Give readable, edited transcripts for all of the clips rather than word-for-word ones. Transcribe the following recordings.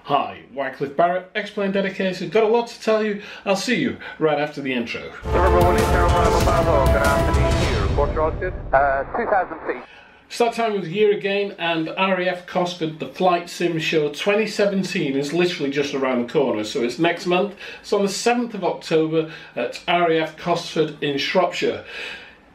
Hi, Wycliffe Barrett, Xplane dedicated. Got a lot to tell you. I'll see you right after the intro. Good afternoon here. Report roasted. 2,000 feet. Start time of the year again, and RAF Cosford, the Flight Sim Show 2017 is literally just around the corner. So it's next month. It's on the 7th of October at RAF Cosford in Shropshire.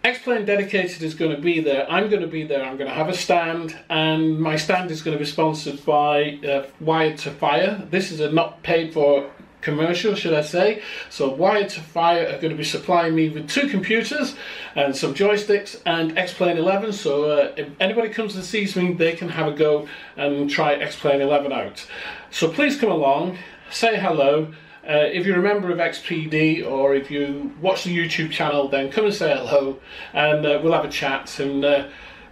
Xplane dedicated is going to be there. I'm going to be there. I'm going to have a stand, and my stand is going to be sponsored by Wired to Fire. This is a not paid for commercial, should I say. So Wired to Fire are going to be supplying me with 2 computers and some joysticks and Xplane 11. So if anybody comes and sees me, they can have a go and try Xplane 11 out. So please come along, say hello. If you're a member of XPD or if you watch the YouTube channel, then come and say hello, and we'll have a chat, and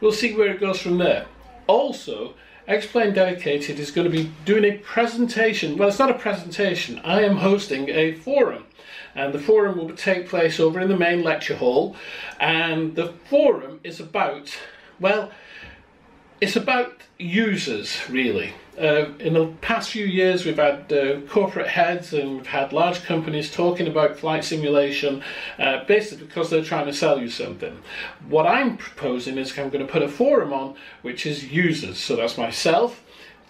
we'll see where it goes from there. Also, Xplane Dedicated is going to be doing a presentation. Well, it's not a presentation. I am hosting a forum, and the forum will take place over in the main lecture hall, and the forum is about, well, it's about users, really. In the past few years, we've had corporate heads and we've had large companies talking about flight simulation, basically because they're trying to sell you something. What I'm proposing is I'm going to put a forum on, which is users. So that's myself,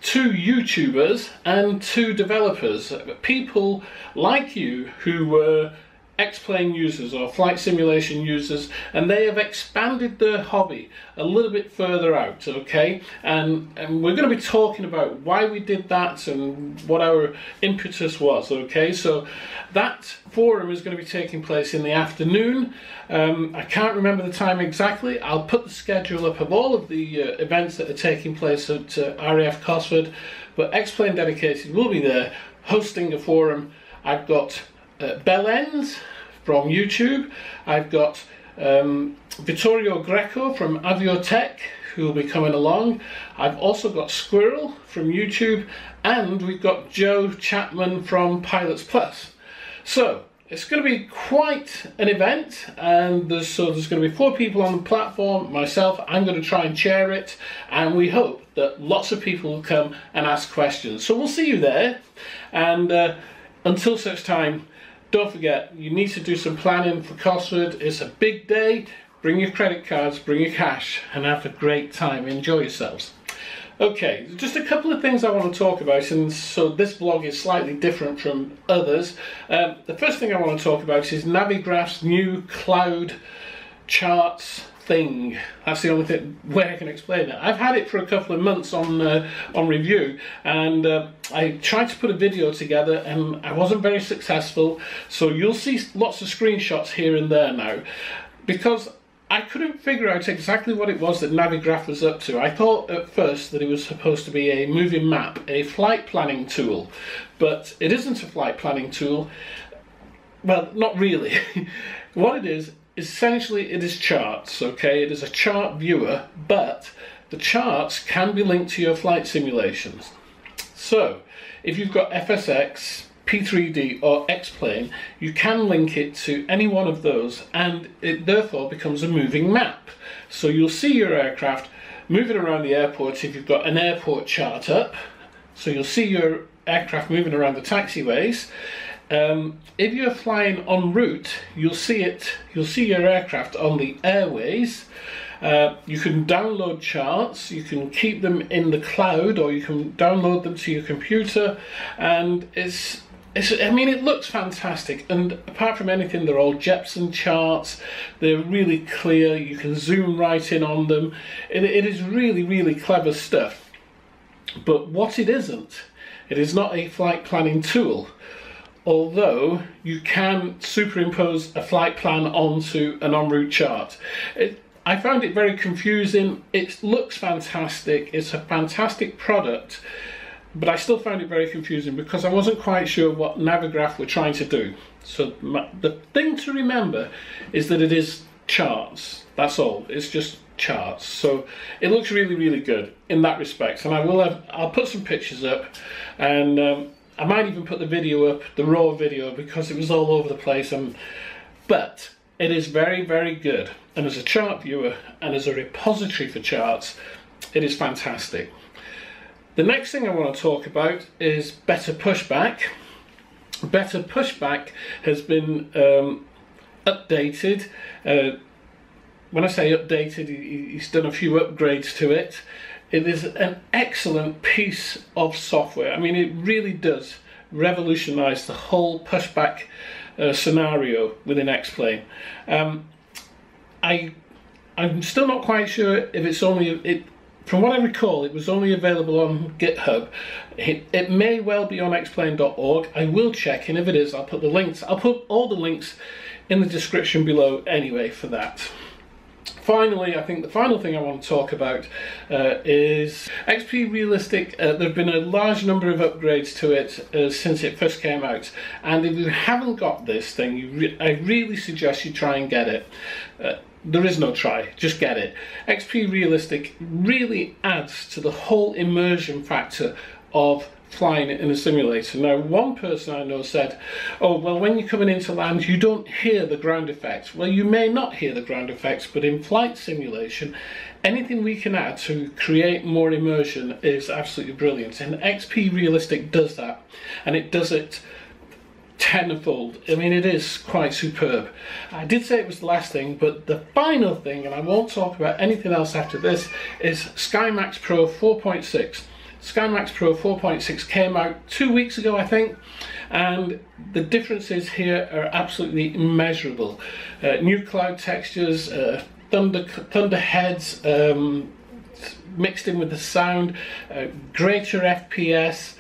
2 YouTubers and 2 developers, people like you who were Xplane users or flight simulation users, and they have expanded their hobby a little bit further out, okay? And we're going to be talking about why we did that and what our impetus was, okay? So that forum is going to be taking place in the afternoon. I can't remember the time exactly. I'll put the schedule up of all of the events that are taking place at RAF Cosford, but Xplane Dedicated will be there hosting a forum. I've got Bellens from YouTube. I've got Vittorio Greco from Aviotech, who will be coming along. I've also got Squirrel from YouTube, and we've got Joe Chapman from Pilots Plus. So it's going to be quite an event, and there's going to be 4 people on the platform. Myself, I'm going to try and chair it, and we hope that lots of people will come and ask questions. So we'll see you there, and until such time, don't forget, you need to do some planning for Cosford. It's a big day. Bring your credit cards, bring your cash, and have a great time. Enjoy yourselves. Okay, just a couple of things I want to talk about, and so this vlog is slightly different from others. The first thing I want to talk about is Navigraph's new cloud charts thing. That's the only way I can explain it. I've had it for a couple of months on review, and I tried to put a video together and I wasn't very successful, so you'll see lots of screenshots here and there now, because I couldn't figure out exactly what it was that Navigraph was up to. I thought at first that it was supposed to be a moving map, a flight planning tool, but it isn't a flight planning tool. Well, not really. What it is, essentially it is charts, okay? It is a chart viewer, but the charts can be linked to your flight simulations. So if you've got FSX, P3D or Xplane, you can link it to any one of those, and it therefore becomes a moving map. So you'll see your aircraft moving around the airport if you've got an airport chart up. So you'll see your aircraft moving around the taxiways. If you're flying en route, you'll see your aircraft on the airways. You can download charts, you can keep them in the cloud, or you can download them to your computer, and I mean, it looks fantastic, and apart from anything, they're all Jepson charts. They're really clear, you can zoom right in on them. It is really, really clever stuff. But what it isn't, it is not a flight planning tool. Although you can superimpose a flight plan onto an en route chart. I found it very confusing. It looks fantastic, it's a fantastic product, but I still found it very confusing because I wasn't quite sure what Navigraph were trying to do. So the thing to remember is that it is charts, that's all, it's just charts. So it looks really, really good in that respect, and I'll put some pictures up, and I might even put the video up, the raw video, because it was all over the place. But it is very, very good. And as a chart viewer and as a repository for charts, it is fantastic. The next thing I want to talk about is Better Pushback. Better Pushback has been updated. When I say updated, he's done a few upgrades to it. It is an excellent piece of software. I mean, it really does revolutionise the whole pushback scenario within Xplane. I'm still not quite sure if it's only... From what I recall, it was only available on GitHub. It may well be on xplane.org. I will check, and if it is, I'll put the links. I'll put all the links in the description below anyway for that. Finally, I think the final thing I want to talk about is XP Realistic. There have been a large number of upgrades to it since it first came out, and if you haven't got this thing, I really suggest you try and get it. There is no try, just get it. XP Realistic really adds to the whole immersion factor of flying in a simulator. Now, one person I know said, oh, well, when you're coming into land, you don't hear the ground effects. Well, you may not hear the ground effects, but in flight simulation, anything we can add to create more immersion is absolutely brilliant. And XP Realistic does that, and it does it tenfold. I mean, it is quite superb. I did say it was the last thing, but the final thing, and I won't talk about anything else after this, is Maxx Pro 4.6. Maxx Pro 4.6 came out 2 weeks ago, I think, and the differences here are absolutely immeasurable. New cloud textures, thunder heads mixed in with the sound, greater FPS,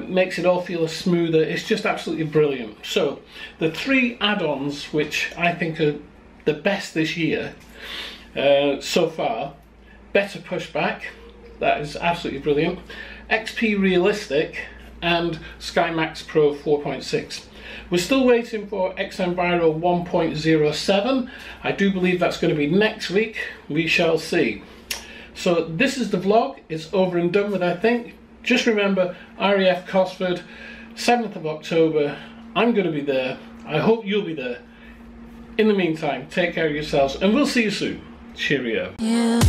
makes it all feel smoother. It's just absolutely brilliant. So the three add-ons which I think are the best this year so far: Better Pushback, that is absolutely brilliant, XP Realistic, and Maxx Pro 4.6. We're still waiting for Xenviro 1.07. I do believe that's going to be next week. We shall see. So this is the vlog. It's over and done with, I think. Just remember, RAF Cosford, 7th of October. I'm going to be there. I hope you'll be there. In the meantime, take care of yourselves, and we'll see you soon. Cheerio. Yeah.